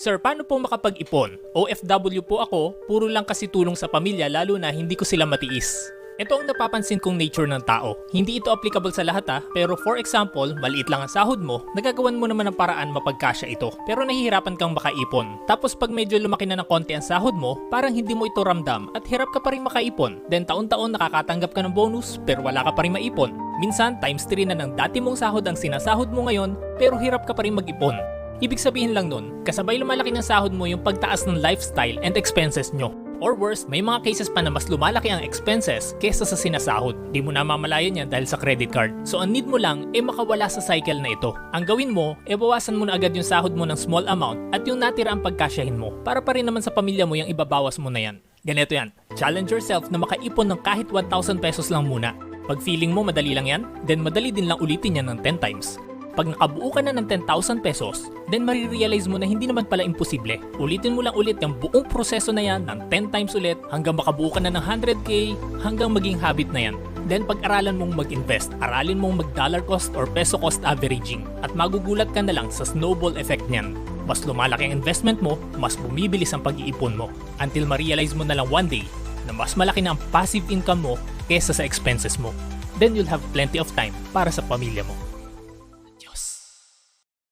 Sir, paano po makapag-ipon? OFW po ako, puro lang kasi tulong sa pamilya lalo na hindi ko sila matiis. Ito ang napapansin kong nature ng tao. Hindi ito applicable sa lahat pero for example, maliit lang ang sahod mo, nagagawan mo naman ng paraan mapagkasya ito. Pero nahihirapan kang makaipon. Tapos pag medyo lumaki na ng konti ang sahod mo, parang hindi mo ito ramdam at hirap ka pa rin makaipon. Then taon-taon nakakatanggap ka ng bonus pero wala ka pa rin maipon. Minsan times 3 na ng dati mong sahod ang sinasahod mo ngayon pero hirap ka pa rin mag-ipon. Ibig sabihin lang nun, kasabay lumalaki ng sahod mo yung pagtaas ng lifestyle and expenses nyo. Or worse, may mga cases pa na mas lumalaki ang expenses kesa sa sinasahod. Di mo namamalayan yan dahil sa credit card. So ang need mo lang makawala sa cycle na ito. Ang gawin mo, bawasan mo na agad yung sahod mo ng small amount at yung natira ang pagkasyahin mo. Para pa rin naman sa pamilya mo yung ibabawas mo na yan. Ganito yan, challenge yourself na makaipon ng kahit 1,000 pesos lang muna. Pag feeling mo madali lang yan, then madali din lang ulitin yan ng 10 times. Pag nakabuo ka na ng 10,000 pesos, then marirealize mo na hindi naman pala imposible. Ulitin mo lang ulit yung buong proseso na yan ng 10 times ulit hanggang makabuo ka na ng 100k hanggang maging habit na yan. Then pag-aralan mong mag-invest, aralin mong mag-dollar cost or peso cost averaging at magugulat ka na lang sa snowball effect niyan. Mas lumalaki ang investment mo, mas bumibilis ang pag-iipon mo until ma-realize mo na lang one day na mas malaki na ang passive income mo kesa sa expenses mo. Then you'll have plenty of time para sa pamilya mo.